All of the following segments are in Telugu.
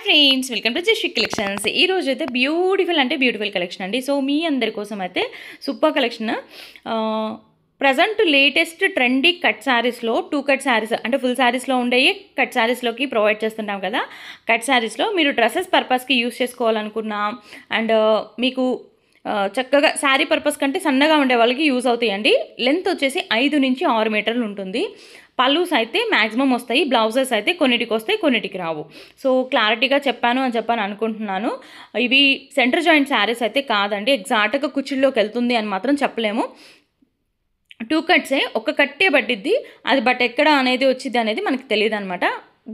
Friends, welcome to just collections. ఈ రోజు అయితే బ్యూటిఫుల్ కలెక్షన్ అండి. సో మీ అందరి కోసం అయితే super collection. Present latest trendy cut శారీస్లో 2 కట్ శారీస్ అంటే ఫుల్ శారీస్లో ఉండేవి కట్ శారీస్లోకి ప్రొవైడ్ చేస్తుంటాం కదా. కట్ శారీస్లో మీరు డ్రెస్సెస్ పర్పస్కి యూస్ చేసుకోవాలనుకున్నా అండ్ మీకు చక్కగా శారీ పర్పస్ కంటే సన్నగా ఉండే వాళ్ళకి యూజ్ అవుతాయండి. లెంత్ వచ్చేసి 5 నుంచి 6 మీటర్లు ఉంటుంది. పల్లూస్ అయితే మ్యాక్సిమం వస్తాయి, బ్లౌజెస్ అయితే కొన్నిటికి వస్తాయి, కొన్నిటికి రావు. సో క్లారిటీగా చెప్పాను అనుకుంటున్నాను. ఇవి సెంటర్ జాయింట్ శారీస్ అయితే కాదండి, ఎగ్జాక్ట్గా కుచ్చిళ్ళలోకి వెళ్తుంది అని మాత్రం చెప్పలేము. 2 కట్సే, ఒక కట్టే పట్టిద్ది, అది బట్ ఎక్కడ అనేది వచ్చింది అనేది మనకు తెలియదు అనమాట.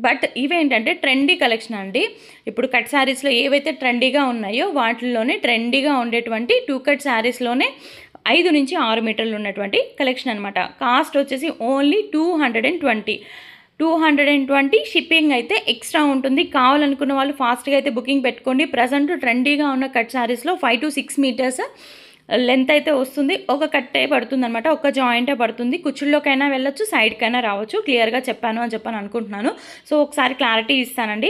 బట్ ఇవేంటంటే ట్రెండీ కలెక్షన్ అండి. ఇప్పుడు కట్ శారీస్లో ఏవైతే ట్రెండీగా ఉన్నాయో వాటిల్లోనే ట్రెండీగా ఉండేటువంటి 2 కట్ శారీస్లోనే 5 నుంచి 6 మీటర్లు ఉన్నటువంటి కలెక్షన్ అనమాట. కాస్ట్ వచ్చేసి ఓన్లీ 220. షిప్పింగ్ అయితే ఎక్స్ట్రా ఉంటుంది. కావాలనుకున్న వాళ్ళు ఫాస్ట్గా అయితే బుకింగ్ పెట్టుకోండి. ప్రజెంట్ ట్రెండీగా ఉన్న కట్ శారీస్లో 5 to 6 మీటర్స్ లెంత్ అయితే వస్తుంది. ఒక కట్టే పడుతుంది అనమాట, ఒక జాయింటే పడుతుంది. కుచ్చుల్లోకైనా వెళ్ళొచ్చు, సైడ్కైనా రావచ్చు. క్లియర్గా చెప్పాను అనుకుంటున్నాను. సో ఒకసారి క్లారిటీ ఇస్తానండి.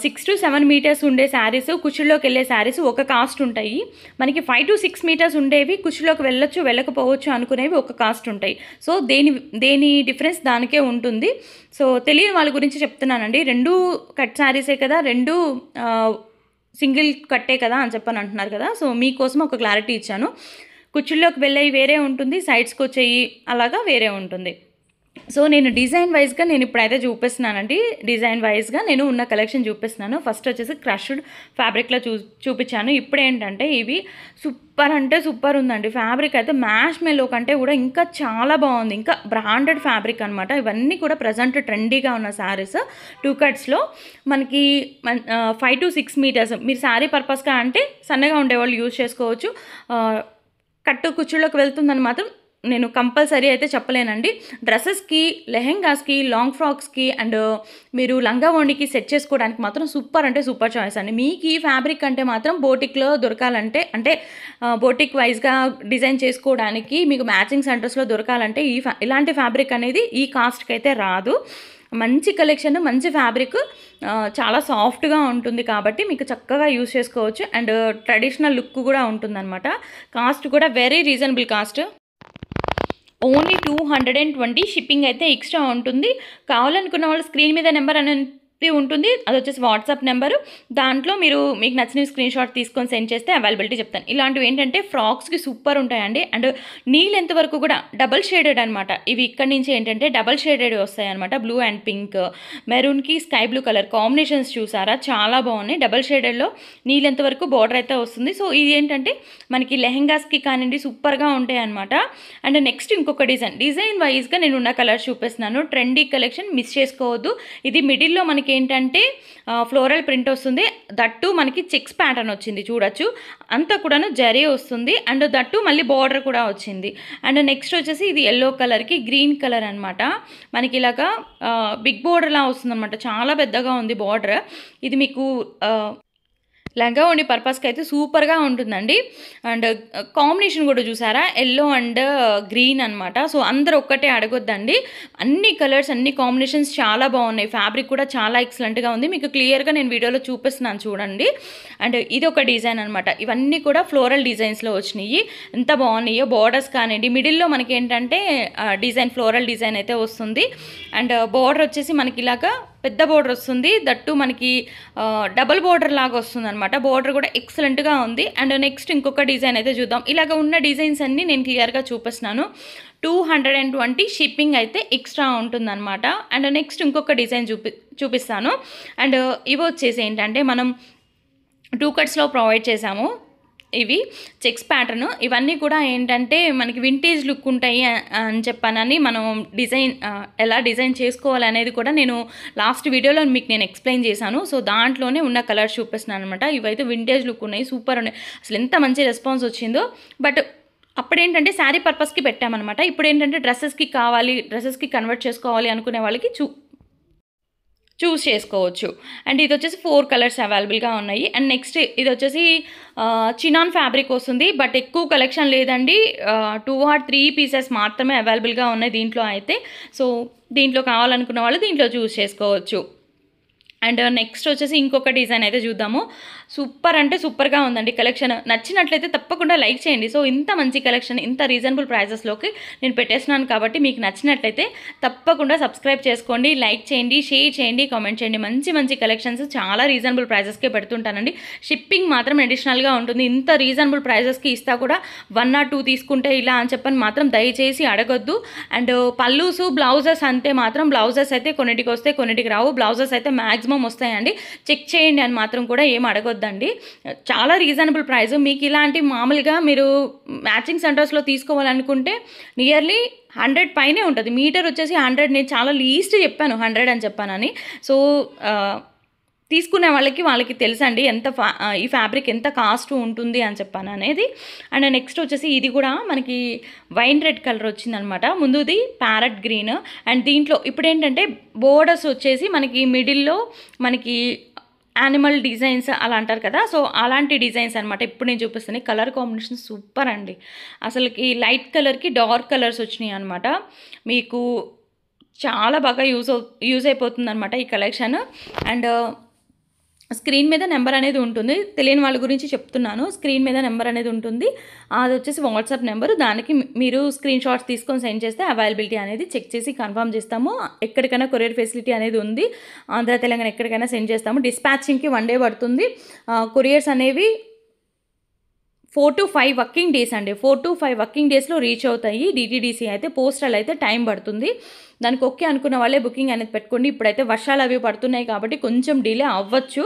6 to 7 మీటర్స్ ఉండే శారీస్, కుచ్చుల్లోకి వెళ్ళే శారీస్ ఒక కాస్ట్ ఉంటాయి. మనకి 5 to 6 మీటర్స్ ఉండేవి కుచ్చుల్లోకి వెళ్ళొచ్చు, వెళ్ళకపోవచ్చు అనుకునేవి ఒక కాస్ట్ ఉంటాయి. సో దేని డిఫరెన్స్ దానికే ఉంటుంది. సో తెలియని వాళ్ళ గురించి చెప్తున్నానండి. 2 కట్ శారీసే కదా, 2 సింగిల్ కట్టే కదా అని అంటున్నారు కదా. సో మీకోసం ఒక క్లారిటీ ఇచ్చాను. కుచ్చుల్లోకి వెళ్ళేవి వేరే ఉంటుంది, సైడ్స్కి వచ్చేవి అలాగా వేరే ఉంటుంది. సో నేను డిజైన్ వైజ్గా ఇప్పుడైతే చూపిస్తున్నానండి. డిజైన్ వైజ్గా నేను ఉన్న కలెక్షన్ చూపిస్తున్నాను. ఫస్ట్ వచ్చేసి క్రష్డ్ ఫ్యాబ్రిక్లో చూపించాను. ఇప్పుడు ఏంటంటే ఇవి సూపర్ అంటే సూపర్ ఉందండి. ఫ్యాబ్రిక్ అయితే మ్యాష్ మెల్లో కంటే కూడా ఇంకా చాలా బాగుంది. ఇంకా బ్రాండెడ్ ఫ్యాబ్రిక్ అనమాట. ఇవన్నీ కూడా ప్రజెంట్ ట్రెండీగా ఉన్న శారీస్ 2 కట్స్లో మనకి 5 to 6 మీటర్స్. మీరు శారీ పర్పస్గా అంటే సన్నగా ఉండేవాళ్ళు యూజ్ చేసుకోవచ్చు. కట్టు కుచ్చుల్లోకి వెళ్తుందని మాత్రం నేను కంపల్సరీ అయితే చెప్పలేనండి. డ్రెస్సెస్కి, లెహెంగాస్కి, లాంగ్ ఫ్రాక్స్కి అండ్ మీరు లంగా ఓణికి సెట్ చేసుకోవడానికి మాత్రం సూపర్ అంటే సూపర్ చాయిస్ అండి. మీకు ఈ ఫ్యాబ్రిక్ అంటే మాత్రం బోటిక్లో దొరకాలంటే, అంటే బోటిక్ వైజ్గా డిజైన్ చేసుకోవడానికి మీకు మ్యాచింగ్ సెంటర్స్లో దొరకాలంటే ఇలాంటి ఫ్యాబ్రిక్ అనేది ఈ కాస్ట్కి అయితే రాదు. మంచి కలెక్షన్, మంచి ఫ్యాబ్రిక్, చాలా సాఫ్ట్గా ఉంటుంది కాబట్టి మీకు చక్కగా యూజ్ చేసుకోవచ్చు. అండ్ ట్రెడిషనల్ లుక్ కూడా ఉంటుందన్నమాట. కాస్ట్ కూడా very reasonable cost, only 220. Shipping అయితే ఎక్స్ట్రా ఉంటుంది. కావాలనుకున్న వాళ్ళు స్క్రీన్ మీద నెంబర్ అనేది ఉంటుంది, అది వచ్చేసి వాట్సాప్ నెంబరు. దాంట్లో మీకు నచ్చిన స్క్రీన్ షాట్ తీసుకొని సెండ్ చేస్తే అవైలబిలిటీ చెప్తాను. ఇలాంటివి ఏంటంటే ఫ్రాక్స్కి సూపర్ ఉంటాయండి. అండ్ నీ లెంత్ వరకు కూడా డబల్ షేడెడ్ అనమాట. ఇవి ఇక్కడ నుంచి ఏంటంటే డబల్ షేడెడ్ వస్తాయి అనమాట. బ్లూ అండ్ పింక్, మెరూన్కి స్కై బ్లూ కలర్ కాంబినేషన్స్ చూసారా, చాలా బాగున్నాయి. డబల్ షేడెడ్లో నీ లెంత్ వరకు బార్డర్ అయితే వస్తుంది. సో ఇది ఏంటంటే మనకి లెహెంగాస్కి కానివ్వండి సూపర్గా ఉంటాయి అనమాట. అండ్ నెక్స్ట్ ఇంకొక డిజైన్ వైజ్గా నేను ఉన్న కలర్స్ చూపిస్తున్నాను. ట్రెండీ కలెక్షన్, మిస్ చేసుకోవద్దు. ఇది మిడిల్లో మనకి ఏంటంటే ఫ్లోరల్ ప్రింట్ వస్తుంది. దట్టు మనకి చెక్స్ ప్యాటర్న్ వచ్చింది చూడొచ్చు. అంతా కూడాను జరీ వస్తుంది. అండ్ దట్టు మళ్ళీ బార్డర్ కూడా వచ్చింది. అండ్ నెక్స్ట్ వచ్చేసి ఇది ఎల్లో కలర్కి గ్రీన్ కలర్ అనమాట. మనకి ఇలాగా బిగ్ బార్డర్ లా వస్తుంది అనమాట. చాలా పెద్దగా ఉంది బార్డర్. ఇది మీకు లంగా ఓణి పర్పస్కి అయితే సూపర్గా ఉంటుందండి. అండ్ కాంబినేషన్ కూడా చూసారా, ఎల్లో అండ్ గ్రీన్ అనమాట. సో అందరూ ఒక్కటే అడగొద్దండి, అన్ని కలర్స్, అన్ని కాంబినేషన్స్ చాలా బాగున్నాయి. ఫ్యాబ్రిక్ కూడా చాలా ఎక్సలెంట్గా ఉంది. మీకు క్లియర్గా నేను వీడియోలో చూపిస్తున్నాను చూడండి. అండ్ ఇది ఒక డిజైన్ అనమాట. ఇవన్నీ కూడా ఫ్లోరల్ డిజైన్స్లో వచ్చినాయి. ఎంత బాగున్నాయో బార్డర్స్ కానివ్వండి. మిడిల్లో మనకి ఏంటంటే డిజైన్, ఫ్లోరల్ డిజైన్ అయితే వస్తుంది. అండ్ బార్డర్ వచ్చేసి మనకి ఇలాగా పెద్ద బోర్డర్ వస్తుంది. దట్టు మనకి డబుల్ బోర్డర్ లాగా వస్తుంది అనమాట. బోర్డర్ కూడా ఎక్సలెంట్గా ఉంది. అండ్ నెక్స్ట్ ఇంకొక డిజైన్ అయితే చూద్దాం. ఇలాగ ఉన్న డిజైన్స్ అన్నీ నేను క్లియర్గా చూపిస్తున్నాను. 220 షిప్పింగ్ అయితే ఎక్స్ట్రా ఉంటుందన్నమాట. అండ్ నెక్స్ట్ ఇంకొక డిజైన్ చూపిస్తాను. అండ్ ఇవి వచ్చేసి ఏంటంటే మనం 2 కట్స్లో ప్రొవైడ్ చేసాము. ఇవి చెక్స్ ప్యాటర్న్. ఇవన్నీ కూడా ఏంటంటే మనకి వింటేజ్ లుక్ ఉంటాయి అని చెప్పానని మనం ఎలా డిజైన్ చేసుకోవాలనేది కూడా నేను లాస్ట్ వీడియోలో మీకు నేను ఎక్స్ప్లెయిన్ చేశాను. సో దాంట్లోనే ఉన్న కలర్స్ చూపిస్తున్నాను అనమాట. ఇవైతే వింటేజ్ లుక్ ఉన్నాయి, సూపర్ ఉన్నాయి. అసలు ఎంత మంచి రెస్పాన్స్ వచ్చిందో. బట్ అప్పుడేంటంటే శారీ పర్పస్కి పెట్టామన్నమాట. ఇప్పుడు ఏంటంటే డ్రెస్సెస్కి కన్వర్ట్ చేసుకోవాలి అనుకునే వాళ్ళకి చూస్ చేసుకోవచ్చు. అండ్ ఇది వచ్చేసి 4 కలర్స్ అవైలబుల్గా ఉన్నాయి. అండ్ నెక్స్ట్ ఇది వచ్చేసి చినాన్ ఫ్యాబ్రిక్ వస్తుంది. బట్ ఎక్కువ కలెక్షన్ లేదండి, 2 or 3 పీసెస్ మాత్రమే అవైలబుల్గా ఉన్నాయి దీంట్లో అయితే. సో దీంట్లో కావాలనుకున్న వాళ్ళు దీంట్లో చూస్ చేసుకోవచ్చు. అండ్ నెక్స్ట్ వచ్చేసి ఇంకొక డిజైన్ అయితే చూద్దాము. సూపర్ అంటే సూపర్గా ఉందండి కలెక్షన్. నచ్చినట్లయితే తప్పకుండా లైక్ చేయండి. సో ఇంత మంచి కలెక్షన్ ఇంత రీజనబుల్ ప్రైజెస్లోకి నేను పెట్టేస్తున్నాను కాబట్టి మీకు నచ్చినట్లయితే తప్పకుండా సబ్స్క్రైబ్ చేసుకోండి, లైక్ చేయండి, షేర్ చేయండి, కామెంట్ చేయండి. మంచి మంచి కలెక్షన్స్ చాలా రీజనబుల్ ప్రైజెస్కే పెడుతుంటానండి. షిప్పింగ్ మాత్రం అడిషనల్గా ఉంటుంది. ఇంత రీజనబుల్ ప్రైజెస్కి ఇస్తా కూడా 1 or 2 తీసుకుంటే ఇలా అని చెప్పని మాత్రం దయచేసి అడగొద్దు. అండ్ పల్లూసు బ్లౌజెస్ అంతే మాత్రం బ్లౌజెస్ అయితే కొన్నిటికి వస్తే కొన్నిటికి రావు. బ్లౌజెస్ అయితే మ్యాక్సిమం వస్తాయండి. చెక్ చేయండి అని మాత్రం కూడా ఏం అడగొద్దండి. చాలా రీజనబుల్ ప్రైస్. మీకు ఇలాంటి మామూలుగా మీరు మ్యాచింగ్ సెంటర్స్లో తీసుకోవాలనుకుంటే నియర్లీ 100 పైనే ఉంటుంది. మీటర్ వచ్చేసి 100. నేను చాలా లీస్ట్ చెప్పాను 100 అని చెప్పానని. సో తీసుకునే వాళ్ళకి తెలుసండి ఎంత ఈ ఫ్యాబ్రిక్ ఎంత కాస్ట్ ఉంటుంది అని చెప్పాను అనేది. అండ్ నెక్స్ట్ వచ్చేసి ఇది కూడా మనకి వైన్ రెడ్ కలర్ వచ్చిందనమాట. ముందుది ప్యారెట్ గ్రీన్. అండ్ దీంట్లో ఇప్పుడు ఏంటంటే బోర్డర్స్ వచ్చేసి మనకి మిడిల్లో మనకి యానిమల్ డిజైన్స్ అలా అంటారు కదా. సో అలాంటి డిజైన్స్ అనమాట ఇప్పుడు నేను చూపిస్తాను. కలర్ కాంబినేషన్ సూపర్ అండి. అసలుకి లైట్ కలర్కి డార్క్ కలర్స్ వచ్చినాయి అనమాట. మీకు చాలా బాగా యూజ్ అయిపోతుంది అనమాట ఈ కలెక్షన్. అండ్ స్క్రీన్ మీద నెంబర్ అనేది ఉంటుంది. తెలియని వాళ్ళ గురించి చెప్తున్నాను. స్క్రీన్ మీద నెంబర్ అనేది ఉంటుంది. అది వచ్చేసి వాట్సాప్ నెంబరు. దానికి మీరు స్క్రీన్ షాట్స్ తీసుకొని సెండ్ చేస్తే అవైలబిలిటీ అనేది చెక్ చేసి కన్ఫర్మ్ చేస్తాము. ఎక్కడికైనా కొరియర్ ఫెసిలిటీ అనేది ఉంది. ఆంధ్ర తెలంగాణ ఎక్కడికైనా సెండ్ చేస్తాము. డిస్పాచింగ్కి 1 day పడుతుంది. కొరియర్స్ అనేవి 4 to 5 వర్కింగ్ డేస్ అండి. 4 to 5 వర్కింగ్ డేస్లో రీచ్ అవుతాయి. డిటీడీసీ అయితే, పోస్టల్ అయితే టైం పడుతుంది. దానికి ఓకే అనుకున్న వాళ్ళే బుకింగ్ అనేది పెట్టుకోండి. ఇప్పుడైతే వర్షాలు అవి పడుతున్నాయి కాబట్టి కొంచెం డిలే అవ్వచ్చు.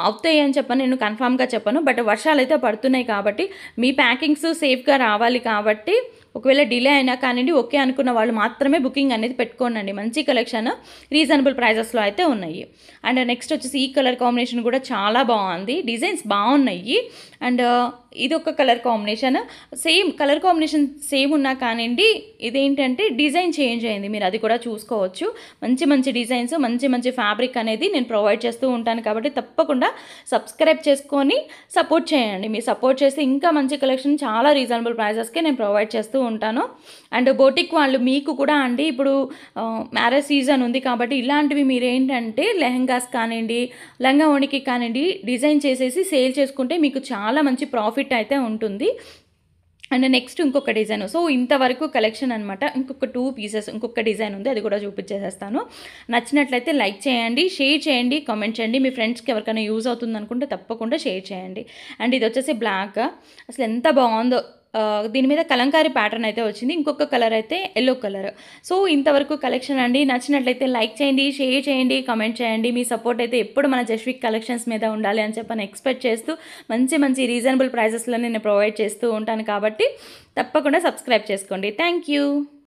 అవుతాయి అని చెప్పని నేను కన్ఫామ్గా చెప్పను. బట్ వర్షాలు అయితే పడుతున్నాయి కాబట్టి మీ ప్యాకింగ్స్ సేఫ్గా రావాలి కాబట్టి ఒకవేళ డిలే అయినా కానివ్వండి, ఓకే అనుకున్న వాళ్ళు మాత్రమే బుకింగ్ అనేది పెట్టుకోండి. మంచి కలెక్షన్ రీజనబుల్ ప్రైజెస్లో అయితే ఉన్నాయి. అండ్ నెక్స్ట్ వచ్చేసి ఈ కలర్ కాంబినేషన్ కూడా చాలా బాగుంది. డిజైన్స్ బాగున్నాయి. అండ్ ఇది ఒక colour combination. Same colour combination same ఉన్నా కానివ్వండి, ఇదేంటంటే డిజైన్ చేంజ్ అయింది. మీరు అది కూడా చూసుకోవచ్చు. మంచి మంచి డిజైన్స్, మంచి మంచి ఫ్యాబ్రిక్ అనేది నేను ప్రొవైడ్ చేస్తూ ఉంటాను కాబట్టి తప్పకుండా సబ్స్క్రైబ్ చేసుకొని సపోర్ట్ చేయండి. మీరు సపోర్ట్ చేస్తే ఇంకా మంచి కలెక్షన్ చాలా రీజనబుల్ ప్రైజెస్కే నేను ప్రొవైడ్ చేస్తూ ఉంటాను. అండ్ బోటిక్ వాళ్ళు మీకు కూడా అండి ఇప్పుడు మ్యారేజ్ సీజన్ ఉంది కాబట్టి ఇలాంటివి మీరు ఏంటంటే లెహంగాస్ కానివ్వండి, లంగా ఓణికి కానివ్వండి డిజైన్ చేసేసి సేల్ చేసుకుంటే మీకు చాలా మంచి ప్రాఫిట్ అయితే ఉంటుంది. అండ్ నెక్స్ట్ ఇంకొక డిజైన్. సో ఇంతవరకు కలెక్షన్ అనమాట. ఇంకొక 2 pieces ఇంకొక డిజైన్ ఉంది, అది కూడా చూపించేసేస్తాను. నచ్చినట్లయితే లైక్ చేయండి, షేర్ చేయండి, కామెంట్ చేయండి. మీ ఫ్రెండ్స్కి ఎవరికైనా యూజ్ అవుతుంది అనుకుంటే తప్పకుండా షేర్ చేయండి. అండ్ ఇది వచ్చేసి బ్లాక్. అసలు ఎంత బాగుందో. దీని మీద కలంకారీ ప్యాటర్న్ అయితే వచ్చింది. ఇంకొక కలర్ అయితే ఎల్లో కలర్. సో ఇంతవరకు కలెక్షన్ అండి. నచ్చినట్లయితే లైక్ చేయండి, షేర్ చేయండి, కామెంట్ చేయండి. మీ సపోర్ట్ అయితే ఎప్పుడు మన జస్విక్ కలెక్షన్స్ మీద ఉండాలి అని చెప్పని ఎక్స్పెక్ట్ చేస్తూ మంచి మంచి రీజనబుల్ ప్రైజెస్లో నేను ప్రొవైడ్ చేస్తూ ఉంటాను కాబట్టి తప్పకుండా సబ్స్క్రైబ్ చేసుకోండి. Thank you.